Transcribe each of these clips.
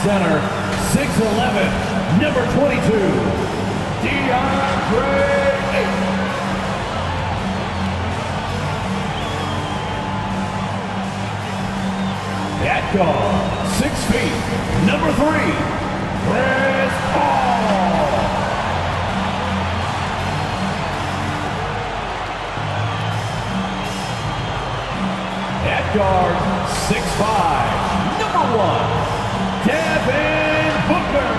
center, 6'11", number 22, DeAndre Ayton. At guard, 6 feet, number 3, Chris Paul. At guard, 6'5", number 1, Devin Booker.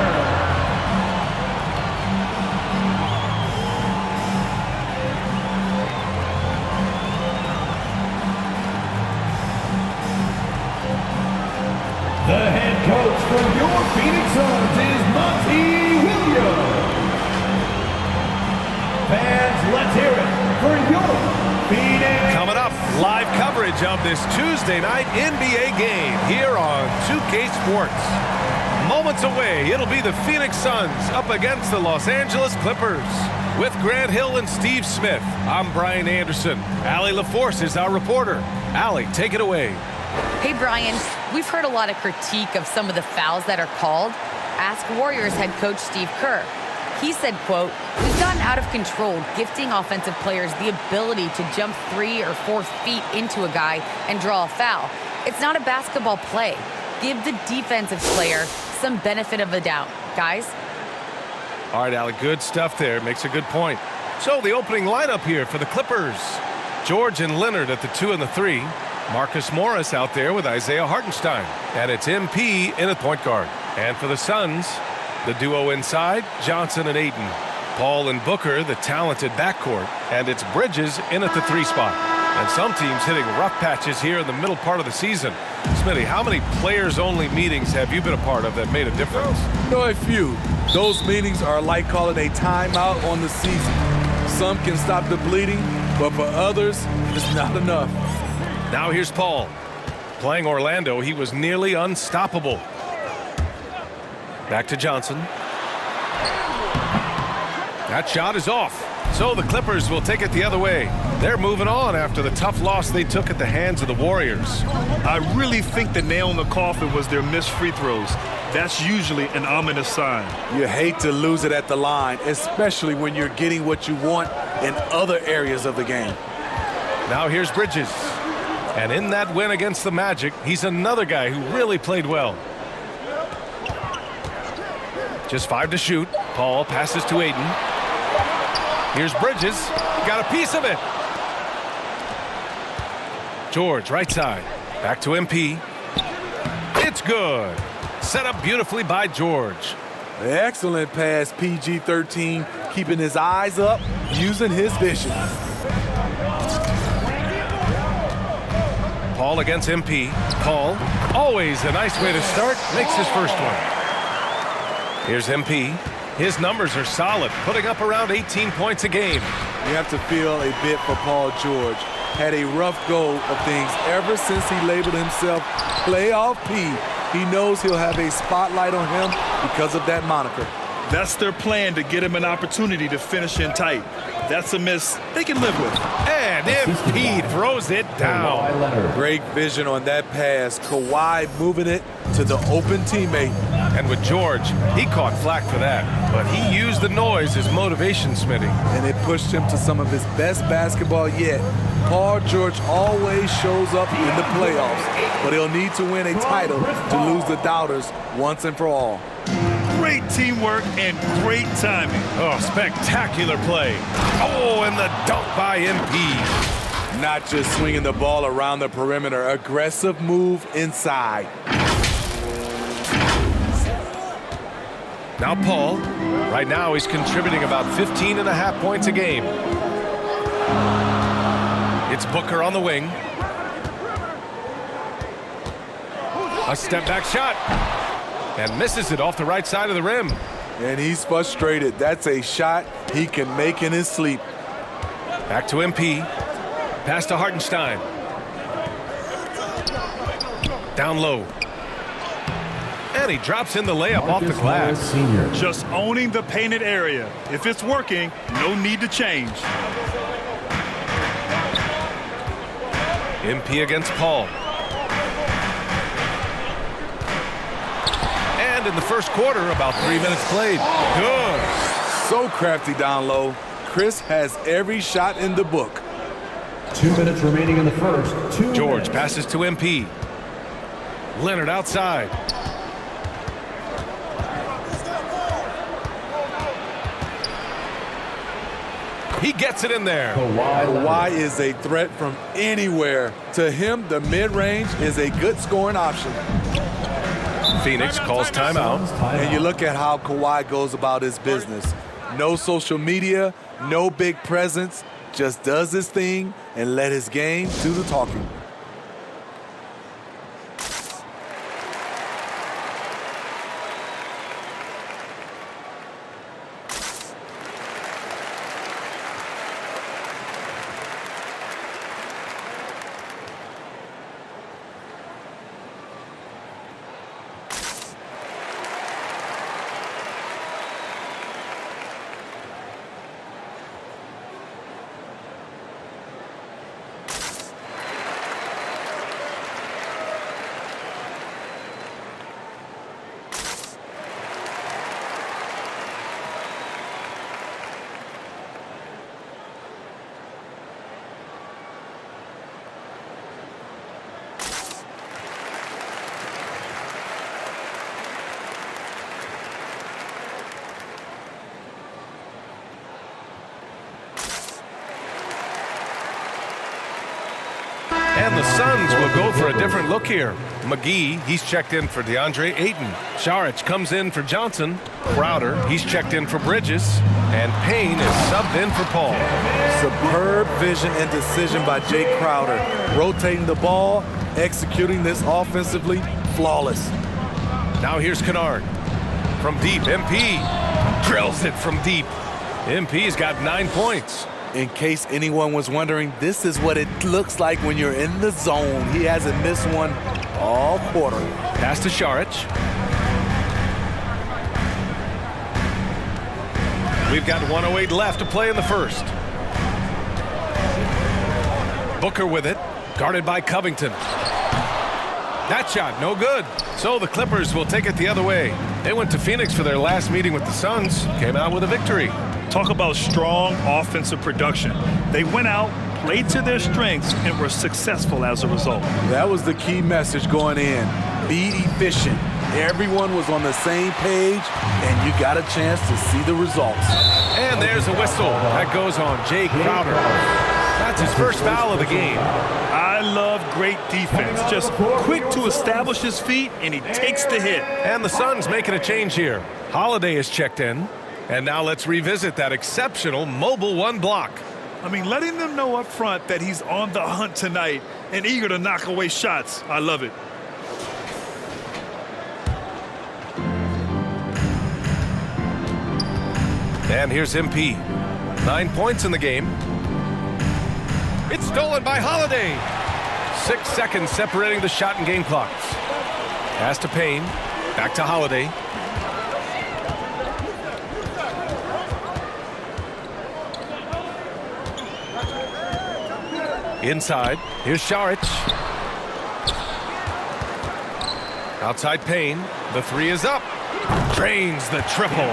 The head coach for your Phoenix Suns is Monty Williams. Fans, let's hear it for your Phoenix. Coming up, live coverage of this Tuesday night NBA game here on 2K Sports. Moments away, it'll be the Phoenix Suns up against the Los Angeles Clippers. With Grant Hill and Steve Smith, I'm Brian Anderson. Allie LaForce is our reporter. Allie, take it away. Hey, Brian, we've heard a lot of critique of some of the fouls that are called. Ask Warriors head coach Steve Kerr. He said, quote, "We've gotten out of control, gifting offensive players the ability to jump 3 or 4 feet into a guy and draw a foul. It's not a basketball play. Give the defensive player some benefit of the doubt, guys." All right, Allie, good stuff there. Makes a good point. So the opening lineup here for the Clippers. George and Leonard at the 2 and the 3. Marcus Morris out there with Isaiah Hartenstein. And it's MP in at point guard. And for the Suns, the duo inside, Johnson and Ayton. Paul and Booker, the talented backcourt. And it's Bridges in at the 3 spot. And some teams hitting rough patches here in the middle part of the season. Smitty, how many players-only meetings have you been a part of that made a difference? A few. Those meetings are like calling a timeout on the season. Some can stop the bleeding, but for others, it's not enough. Now here's Paul. Playing Orlando, he was nearly unstoppable. Back to Johnson. That shot is off. So the Clippers will take it the other way. They're moving on after the tough loss they took at the hands of the Warriors. I really think the nail in the coffin was their missed free throws. That's usually an ominous sign. You hate to lose it at the line, especially when you're getting what you want in other areas of the game. Now here's Bridges. And in that win against the Magic, he's another guy who really played well. Just 5 to shoot. Paul passes to Ayton. Here's Bridges. Got a piece of it. George, right side. Back to MP. It's good. Set up beautifully by George. Excellent pass, PG-13, keeping his eyes up, using his vision. Paul against MP. Paul, always a nice way to start, makes his first one. Here's MP. His numbers are solid, putting up around 18 points a game. You have to feel a bit for Paul George. Had a rough go of things ever since he labeled himself Playoff P. He knows he'll have a spotlight on him because of that moniker. That's their plan, to get him an opportunity to finish in tight. That's a miss they can live with. And MP throws it down. Great vision on that pass. Kawhi moving it to the open teammate. And with George, he caught flack for that. But he used the noise as motivation, Smitty. And it pushed him to some of his best basketball yet. Paul George always shows up in the playoffs, but he'll need to win a title to lose the doubters once and for all. Great teamwork and great timing. Oh, spectacular play. Oh, and the dunk by MP. Not just swinging the ball around the perimeter, aggressive move inside. Now Paul. Right now he's contributing about 15.5 points a game. It's Booker on the wing. A step back shot. And misses it off the right side of the rim. And he's frustrated. That's a shot he can make in his sleep. Back to MP. Pass to Hartenstein. Down low. And he drops in the layup off the glass. Just owning the painted area. If it's working, no need to change. MP against Paul. And end in the first quarter, about 3 minutes played. Good. So crafty down low. Chris has every shot in the book. 2 minutes remaining in the first. George passes to MP. Leonard outside. He gets it in there. Kawhi is a threat from anywhere. To him, the mid-range is a good scoring option. Phoenix calls timeout. And you look at how Kawhi goes about his business. No social media, no big presence, just does his thing and let his game do the talking. And the Suns will go for a different look here. McGee, he's checked in for DeAndre Ayton. Saric comes in for Johnson. Crowder, he's checked in for Bridges. And Payne is subbed in for Paul. Superb vision and decision by Jay Crowder. Rotating the ball, executing this offensively, flawless. Now here's Kennard. From deep, MP drills it from deep. MP's got 9 points. In case anyone was wondering, this is what it looks like when you're in the zone. He hasn't missed one all quarter. Pass to Saric. We've got 1:08 left to play in the first. Booker with it, guarded by Covington. That shot, no good. So the Clippers will take it the other way. They went to Phoenix for their last meeting with the Suns, came out with a victory. Talk about strong offensive production. They went out, played to their strengths, and were successful as a result. That was the key message going in. Be efficient. Everyone was on the same page, and you got a chance to see the results. And there's a whistle. That goes on Jay Crowder. That's his first foul of the game. I love great defense. Just quick to establish his feet, and he takes the hit. And the Suns making a change here. Holiday is checked in. And now let's revisit that exceptional mobile one block. I mean, letting them know up front that he's on the hunt tonight and eager to knock away shots. I love it. And here's MP. 9 points in the game. It's stolen by Holiday. 6 seconds separating the shot and game clocks. Pass to Payne. Back to Holiday. Inside, here's Saric. Outside Payne, the three is up. Drains the triple.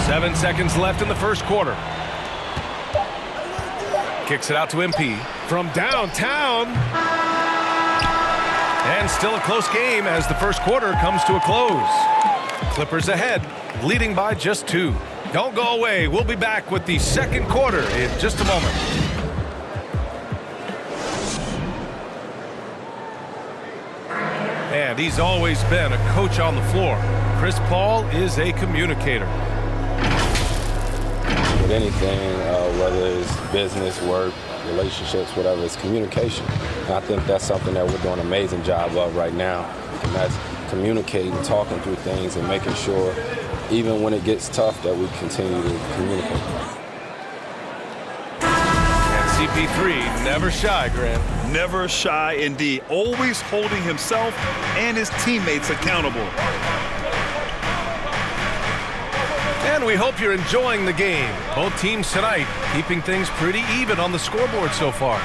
7 seconds left in the first quarter. Kicks it out to MP from downtown. And still a close game as the first quarter comes to a close. Clippers ahead, leading by just 2. Don't go away. We'll be back with the second quarter in just a moment. And he's always been a coach on the floor. Chris Paul is a communicator. With anything, whether it's business, work, relationships, whatever, it's communication. And I think that's something that we're doing an amazing job of right now. And that's communicating, talking through things, and making sure even when it gets tough, that we continue to communicate. And CP3, never shy, Grant. Never shy indeed. Always holding himself and his teammates accountable. And we hope you're enjoying the game. Both teams tonight keeping things pretty even on the scoreboard so far.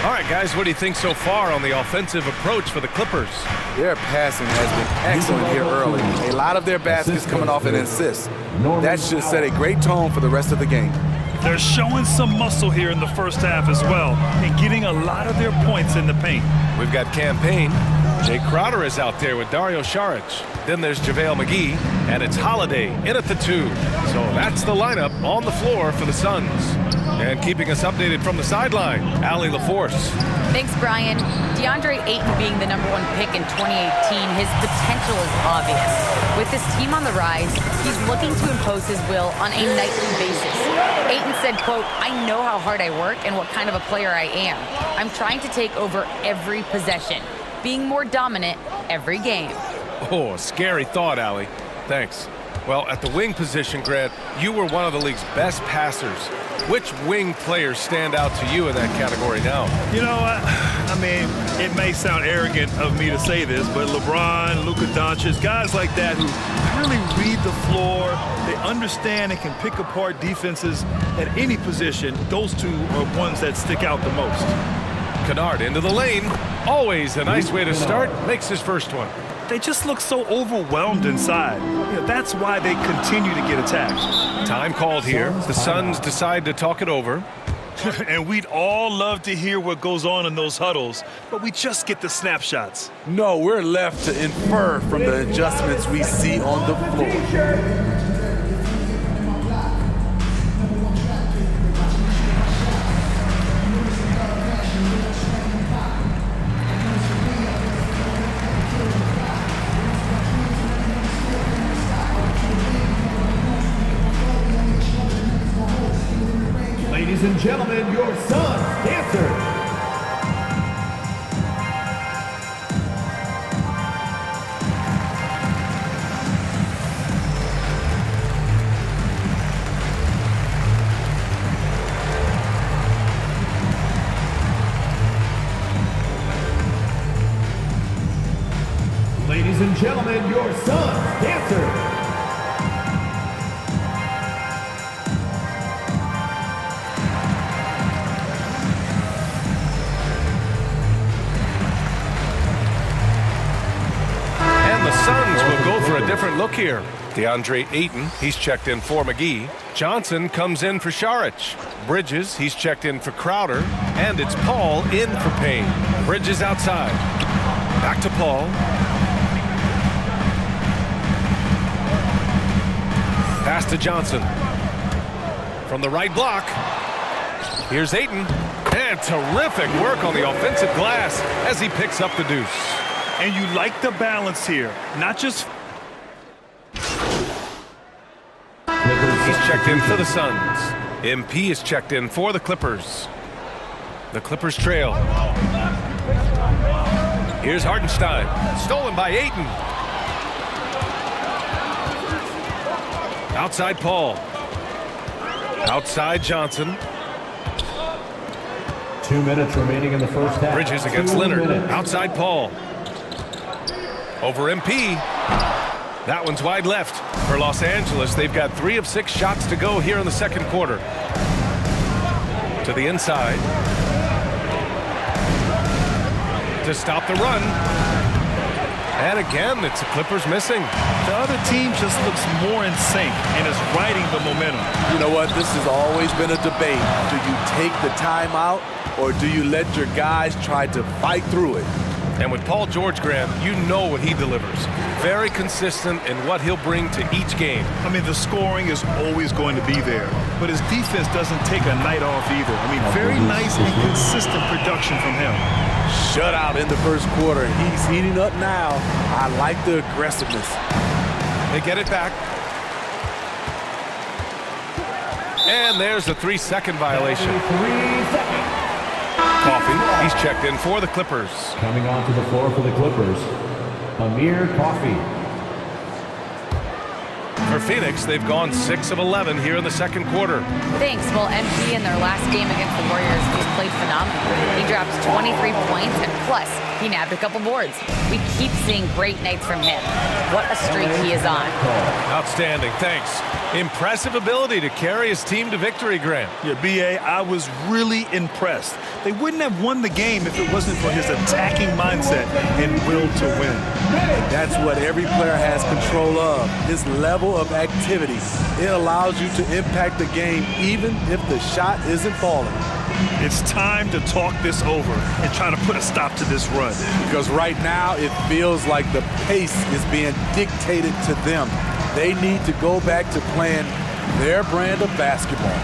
All right, guys, what do you think so far on the offensive approach for the Clippers? Their passing has been excellent here early. A lot of their baskets coming off an assist. That should set a great tone for the rest of the game. They're showing some muscle here in the first half as well and getting a lot of their points in the paint. We've got campaign. Jay Crowder is out there with Dario Saric. Then there's JaVale McGee, and it's Holiday in at the 2. So that's the lineup on the floor for the Suns. And keeping us updated from the sideline, Allie LaForce. Thanks, Brian. DeAndre Ayton being the #1 pick in 2018, his potential is obvious. With his team on the rise, he's looking to impose his will on a nightly basis. Ayton said, quote, "I know how hard I work and what kind of a player I am. I'm trying to take over every possession, being more dominant every game." Oh, scary thought, Allie. Thanks. Well, at the wing position, Grant, you were one of the league's best passers. Which wing players stand out to you in that category now? You know, I mean, it may sound arrogant of me to say this, but LeBron, Luka Doncic, guys like that who really read the floor, they understand and can pick apart defenses at any position. Those two are ones that stick out the most. Kennard into the lane. Always a nice way to start. Makes his first one. They just look so overwhelmed inside. You know, that's why they continue to get attacked. Time called here. The Suns decide to talk it over. And we'd all love to hear what goes on in those huddles, but we just get the snapshots. No, we're left to infer from the adjustments we see on the floor. Ladies and gentlemen, your Suns dancer. Ladies and gentlemen, your Suns dancer. Suns will go for a different look here. DeAndre Ayton, he's checked in for McGee. Johnson comes in for Saric. Bridges, he's checked in for Crowder. And it's Paul in for Payne. Bridges outside. Back to Paul. Pass to Johnson. From the right block. Here's Ayton. And terrific work on the offensive glass as he picks up the deuce. And you like the balance here, not just... He's checked in for the Suns. MP is checked in for the Clippers. The Clippers trail. Here's Hartenstein. Stolen by Ayton. Outside Paul. Outside Johnson. 2 minutes remaining in the first half. Bridges against Leonard. Outside Paul. Over MP. That one's wide left. For Los Angeles, they've got 3 of 6 shots to go here in the second quarter. To the inside. To stop the run. And again, it's the Clippers missing. The other team just looks more in sync and is riding the momentum. You know what? This has always been a debate. Do you take the timeout or do you let your guys try to fight through it? And with Paul George, Graham, you know what he delivers. Very consistent in what he'll bring to each game. I mean, the scoring is always going to be there, but his defense doesn't take a night off either. I mean, very nice and consistent production from him. Shutout in the first quarter. He's heating up now. I like the aggressiveness. They get it back. And there's a 3-second violation. 3 seconds. Coffee, he's checked in for the Clippers. Coming onto the floor for the Clippers, Amir Coffey. For Phoenix, they've gone 6 of 11 here in the second quarter. Thanks. Well, MP in their last game against the Warriors, he's played phenomenally. He dropped 23 points, and plus, he nabbed a couple boards. We keep seeing great nights from him. What a streak he is on. Outstanding. Thanks. Impressive ability to carry his team to victory, Grant. Yeah, B.A., I was really impressed. They wouldn't have won the game if it wasn't for his attacking mindset and will to win. And that's what every player has control of, his level of activity. It allows you to impact the game even if the shot isn't falling. It's time to talk this over and try to put a stop to this run. Because right now it feels like the pace is being dictated to them. They need to go back to playing their brand of basketball.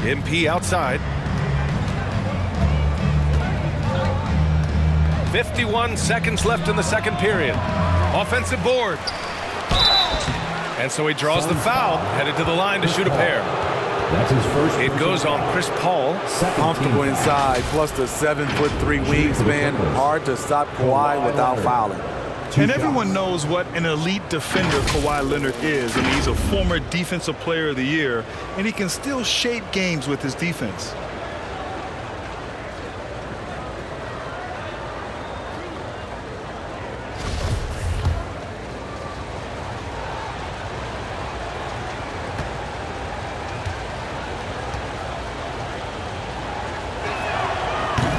MP outside. 51 seconds left in the second period. Offensive board. And so he draws the foul, headed to the line to shoot a pair. That's his first. It goes on Chris Paul. Comfortable inside, plus the 7'3" wingspan. Hard to stop Kawhi without fouling. And everyone knows what an elite defender Kawhi Leonard is. I mean, he's a former Defensive Player of the Year, and he can still shape games with his defense.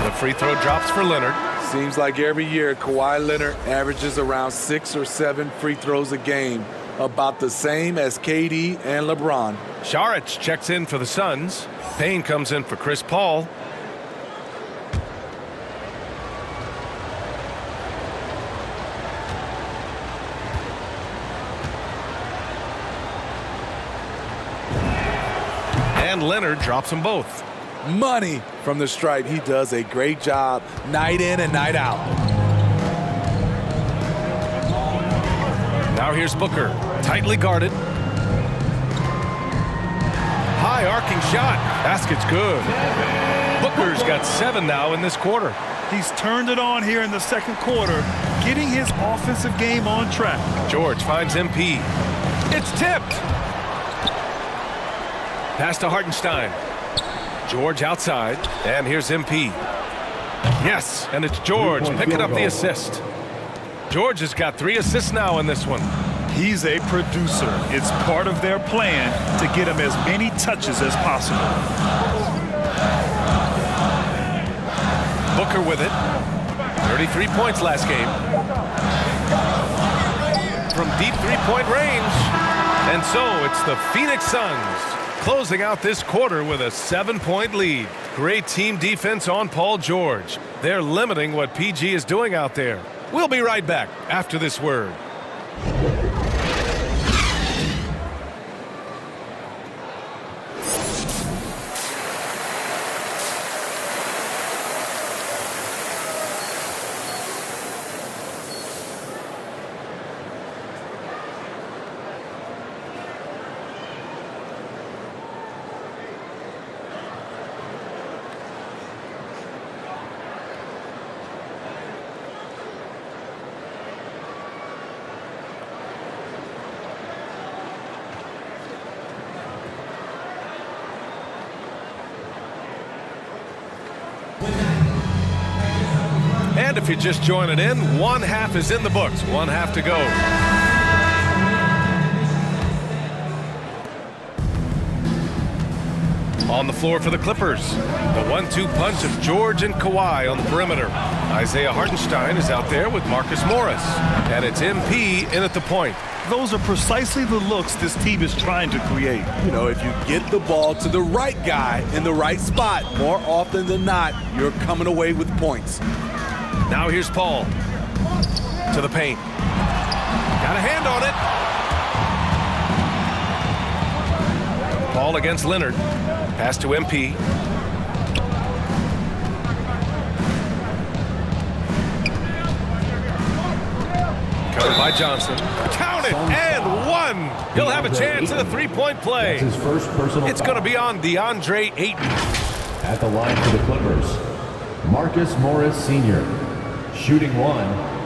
The free throw drops for Leonard. Seems like every year Kawhi Leonard averages around 6 or 7 free throws a game, about the same as KD and LeBron. Saric checks in for the Suns. Payne comes in for Chris Paul. And Leonard drops them both. Money from the stripe. He does a great job night in and night out. Now here's Booker, tightly guarded. High arcing shot. Basket's good. Booker's got 7 now in this quarter. He's turned it on here in the second quarter, getting his offensive game on track. George finds MP. It's tipped. Pass to Hartenstein. George outside, and here's MP. Yes, and it's George picking up the assist. George has got 3 assists now in this one. He's a producer. It's part of their plan to get him as many touches as possible. Booker with it. 33 points last game. From deep three-point range. And so it's the Phoenix Suns closing out this quarter with a 7-point lead. Great team defense on Paul George. They're limiting what PG is doing out there. We'll be right back after this word. And if you're just joining in, one half is in the books. One half to go. On the floor for the Clippers, the 1-2 punch of George and Kawhi on the perimeter. Isaiah Hartenstein is out there with Marcus Morris. And it's MP in at the point. Those are precisely the looks this team is trying to create. You know, if you get the ball to the right guy in the right spot, more often than not, you're coming away with points. Now here's Paul to the paint. Got a hand on it. Ball against Leonard. Pass to MP. Covered by Johnson. Count it, and one. He'll have a chance at a three-point play. His first personal It's going to be on DeAndre Ayton. At the line for the Clippers, Marcus Morris Sr. Shooting one.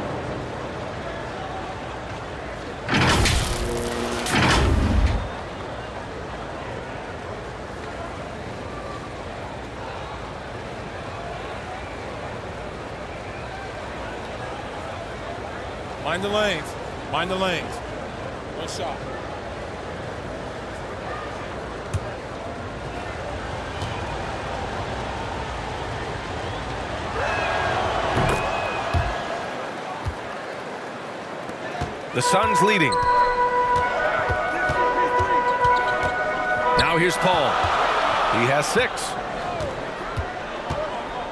Mind the lanes. Mind the lanes. One shot. The Suns leading. Now here's Paul. He has 6.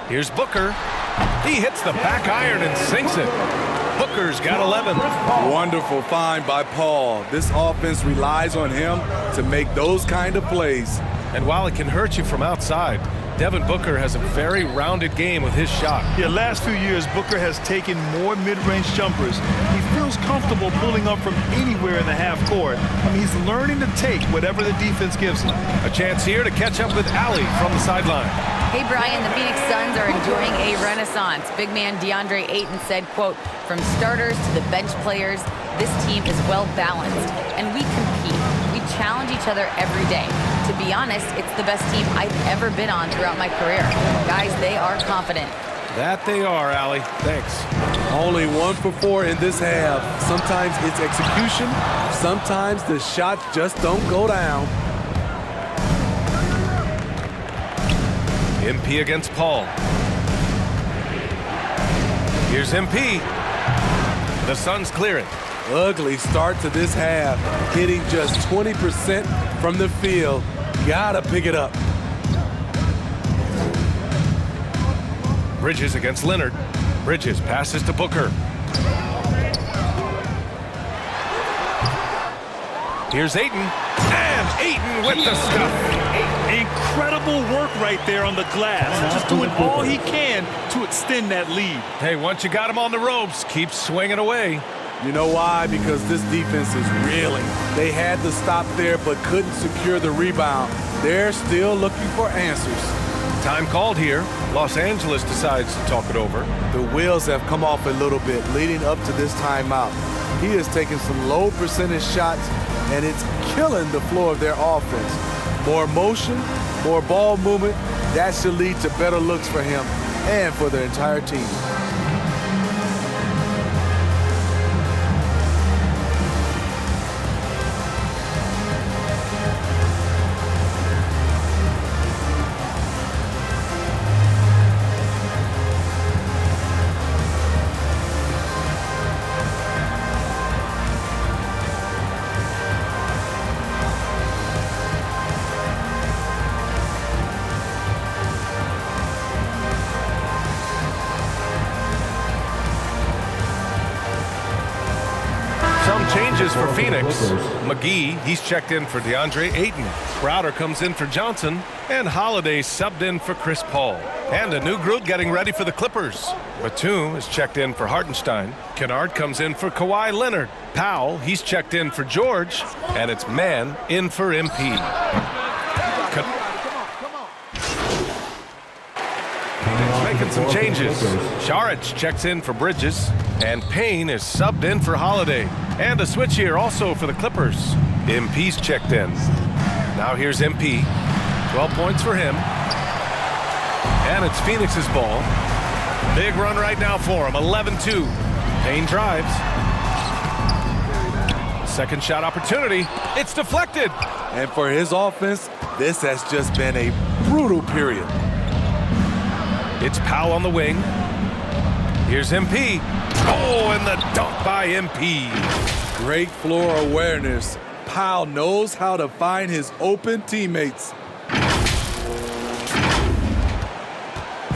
Here's Booker. He hits the back iron and sinks it. Booker's got 11. Wonderful find by Paul. This offense relies on him to make those kind of plays. And while it can hurt you from outside, Devin Booker has a very rounded game with his shot. Yeah, last few years, Booker has taken more mid-range jumpers. He feels comfortable pulling up from anywhere in the half court. I mean, he's learning to take whatever the defense gives him. A chance here to catch up with Allie from the sideline. Hey, Brian, the Phoenix Suns are enjoying a renaissance. Big man DeAndre Ayton said, quote, from starters to the bench players, this team is well balanced, and we compete. We challenge each other every day. To be honest, it's the best team I've ever been on throughout my career. Guys, they are confident. That they are, Allie. Thanks. Only 1 for 4 in this half. Sometimes it's execution. Sometimes the shots just don't go down. MP against Paul. Here's MP. The Suns clear it. Ugly start to this half. Hitting just 20% from the field. Gotta pick it up. Bridges against Leonard. Bridges passes to Booker. Here's Ayton. And Ayton with the stuff. Incredible work right there on the glass. Just doing all he can to extend that lead. Hey, once you got him on the ropes, keep swinging away. You know why? Because this defense is reeling. They had to stop there but couldn't secure the rebound. They're still looking for answers. Time called here. Los Angeles decides to talk it over. The wheels have come off a little bit leading up to this timeout. He has taken some low percentage shots, and it's killing the flow of their offense. More motion, more ball movement, that should lead to better looks for him and for the entire team. Changes for Phoenix. McGee, he's checked in for DeAndre Ayton. Crowder comes in for Johnson. And Holiday subbed in for Chris Paul. And a new group getting ready for the Clippers. Batum is checked in for Hartenstein. Kennard comes in for Kawhi Leonard. Powell, he's checked in for George. And it's Mann in for MP. Making some changes. Saric checks in for Bridges. And Payne is subbed in for Holiday. And a switch here also for the Clippers. MP's checked in. Now here's MP. 12 points for him. And it's Phoenix's ball. Big run right now for him. 11-2. Payne drives. Second shot opportunity. It's deflected. And for his offense, this has just been a brutal period. It's Powell on the wing. Here's MP. Oh, and the dunk by MP. Great floor awareness. Powell knows how to find his open teammates.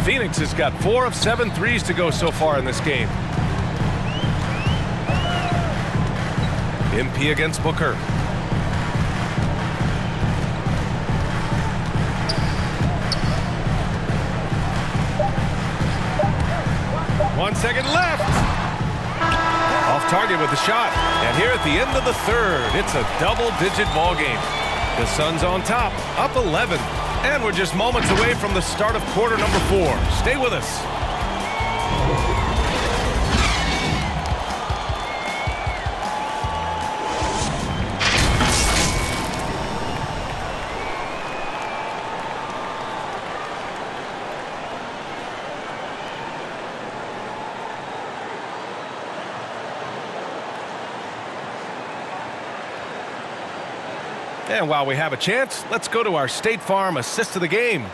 Phoenix has got 4 of 7 threes to go so far in this game. MP against Booker. 1 second left. Off target with the shot. And here at the end of the third, it's a double-digit ball game. The Suns on top, up 11. And we're just moments away from the start of quarter number 4. Stay with us. And while we have a chance, let's go to our State Farm assist of the game.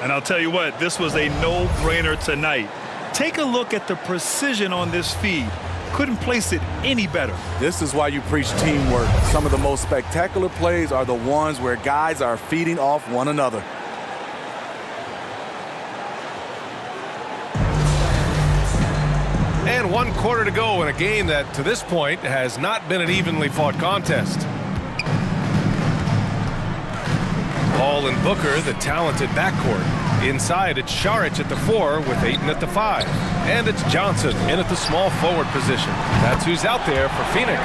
And I'll tell you what, this was a no-brainer tonight. Take a look at the precision on this feed. Couldn't place it any better. This is why you preach teamwork. Some of the most spectacular plays are the ones where guys are feeding off one another. And 1 quarter to go in a game that, to this point, has not been an evenly fought contest. Paul and Booker, the talented backcourt. Inside, it's Saric at the 4 with Ayton at the 5. And it's Johnson in at the small forward position. That's who's out there for Phoenix.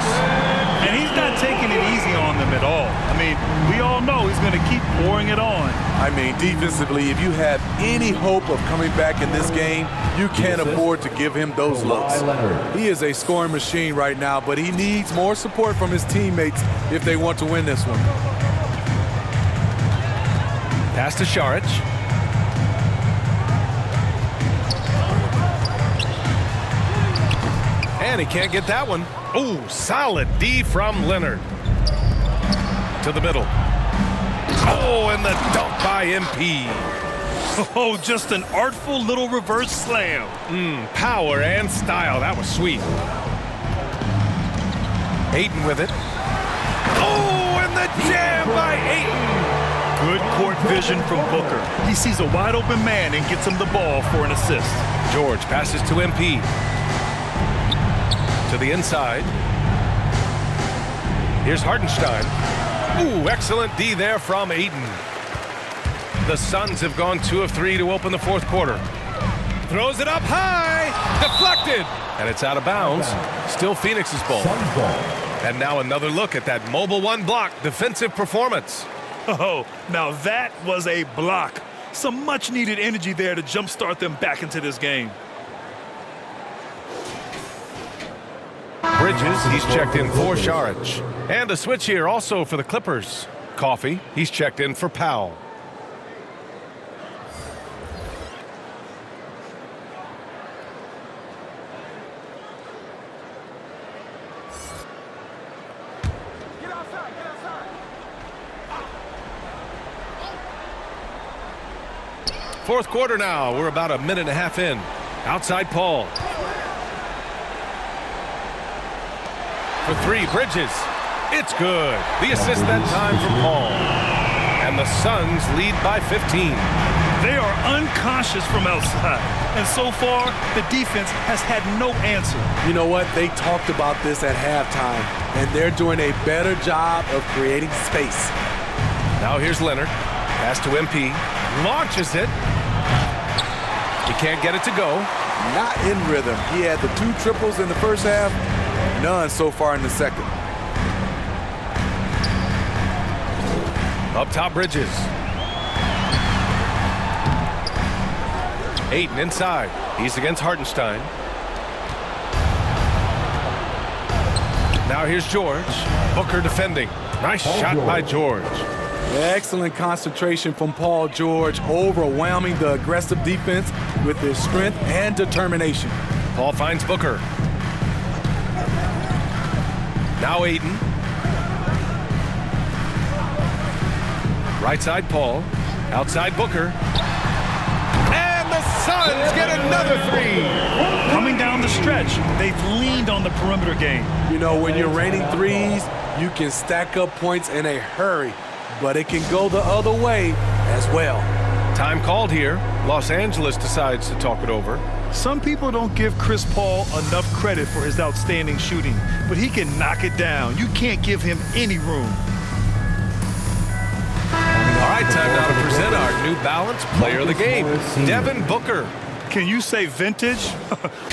And he's not taking it easy on them at all. I mean, we all know he's going to keep pouring it on. I mean, defensively, if you have any hope of coming back in this game, you can't afford to give him those looks. He is a scoring machine right now, but he needs more support from his teammates if they want to win this one. Pass to Saric. And he can't get that one. Oh, solid D from Leonard. To the middle. Oh, and the dunk by MP. Oh, just an artful little reverse slam. Power and style. That was sweet. Ayton with it. Oh, and the jam by Ayton. Good court vision from Booker. He sees a wide open man and gets him the ball for an assist. George passes to MP. To the inside. Here's Hartenstein. Ooh, excellent D there from Ayton. The Suns have gone 2 of 3 to open the 4th quarter. Throws it up high. Deflected. And it's out of bounds. Still Phoenix's ball. And now another look at that mobile 1 block defensive performance. Oh, now that was a block. Some much-needed energy there to jumpstart them back into this game. Bridges, he's checked in for Saric. And a switch here also for the Clippers. Coffee, he's checked in for Powell. Fourth quarter now. We're about a minute and a half in. Outside Paul. For 3, Bridges. It's good. The assist that time from Paul. And the Suns lead by 15. They are unconscious from outside. And so far, the defense has had no answer. You know what? They talked about this at halftime, and they're doing a better job of creating space. Now here's Leonard. Pass to MP. Launches it. He can't get it to go. Not in rhythm. He had the 2 triples in the first half, none so far in the second. Up top, Bridges. Ayton inside. He's against Hartenstein. Now here's George. Booker defending. Nice shot by George. Excellent concentration from Paul George, overwhelming the aggressive defense with his strength and determination. Paul finds Booker. Now Ayton. Right side Paul. Outside Booker. And the Suns get another 3. Coming down the stretch, they've leaned on the perimeter game. You know, when you're raining threes, you can stack up points in a hurry, but it can go the other way as well. Time called here. Los Angeles decides to talk it over. Some people don't give Chris Paul enough credit for his outstanding shooting, but he can knock it down. You can't give him any room. All right, time now to present our New Balance Player of the Game, Devin Booker. Can you say vintage?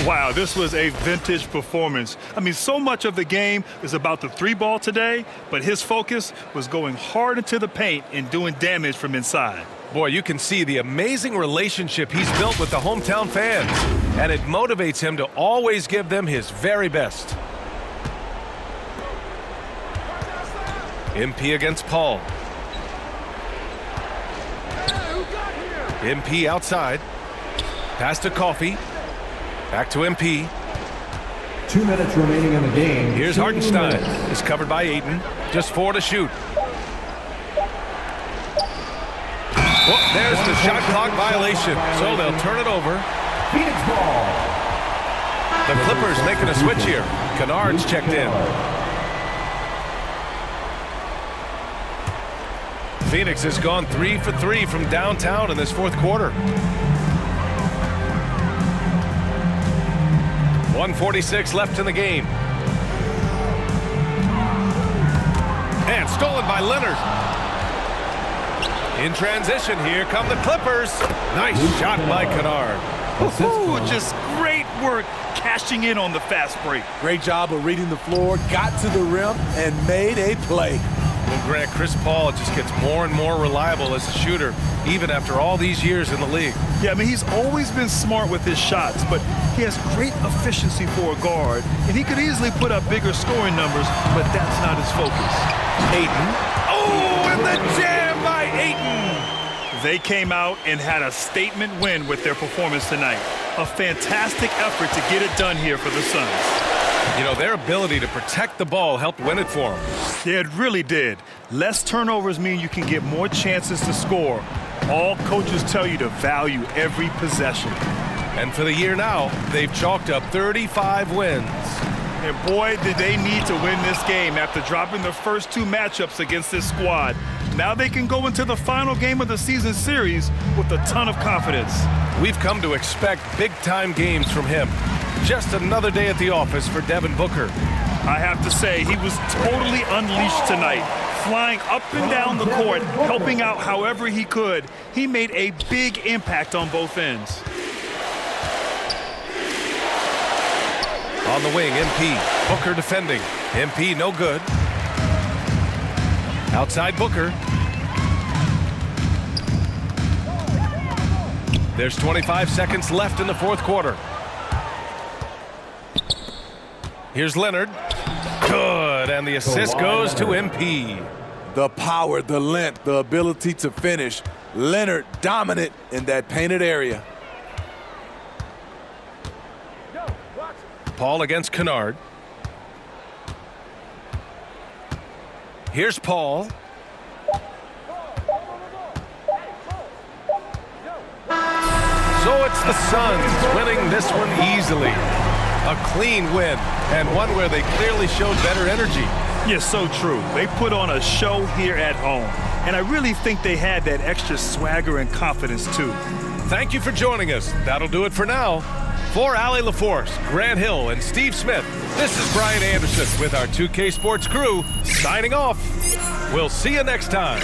Wow, this was a vintage performance. I mean, so much of the game is about the three ball today, but his focus was going hard into the paint and doing damage from inside. Boy, you can see the amazing relationship he's built with the hometown fans, and it motivates him to always give them his very best. MP against Paul. MP outside. Pass to Coffee. Back to MP. 2 minutes remaining in the game. Here's Hartenstein. It's covered by Ayton. Just 4 to shoot. Well, there's the shot clock violation, so they'll turn it over. Phoenix ball. The Clippers making a switch here. Kennard's checked in. Phoenix has gone 3 for 3 from downtown in this fourth quarter. 1:46 left in the game. And stolen by Leonard. In transition, here come the Clippers. Nice shot by Kennard. Ooh, just great work cashing in on the fast break. Great job of reading the floor, got to the rim, and made a play. Well, Grant, Chris Paul just gets more and more reliable as a shooter, even after all these years in the league. Yeah, I mean, he's always been smart with his shots, but he has great efficiency for a guard, and he could easily put up bigger scoring numbers, but that's not his focus. Ayton. Oh, and the jam by Ayton. They came out and had a statement win with their performance tonight. A fantastic effort to get it done here for the Suns. You know, their ability to protect the ball helped win it for them. Yeah, it really did. Less turnovers mean you can get more chances to score. All coaches tell you to value every possession. And for the year now, they've chalked up 35 wins. And boy, did they need to win this game after dropping the first 2 matchups against this squad. Now they can go into the final game of the season series with a ton of confidence. We've come to expect big-time games from him. Just another day at the office for Devin Booker. I have to say, he was totally unleashed tonight. Flying up and down the court, helping out however he could. He made a big impact on both ends. On the wing, MP. Booker defending. MP no good. Outside Booker. There's 25 seconds left in the fourth quarter. Here's Leonard. Good, and the assist goes to MP. The power, the length, the ability to finish. Leonard dominant in that painted area. Paul against Kennard. Here's Paul. So it's the Suns winning this one easily. A clean win, and one where they clearly showed better energy. Yes, so true. They put on a show here at home, and I really think they had that extra swagger and confidence, too. Thank you for joining us. That'll do it for now. For Allie LaForce, Grant Hill, and Steve Smith, this is Brian Anderson with our 2K Sports crew, signing off. We'll see you next time.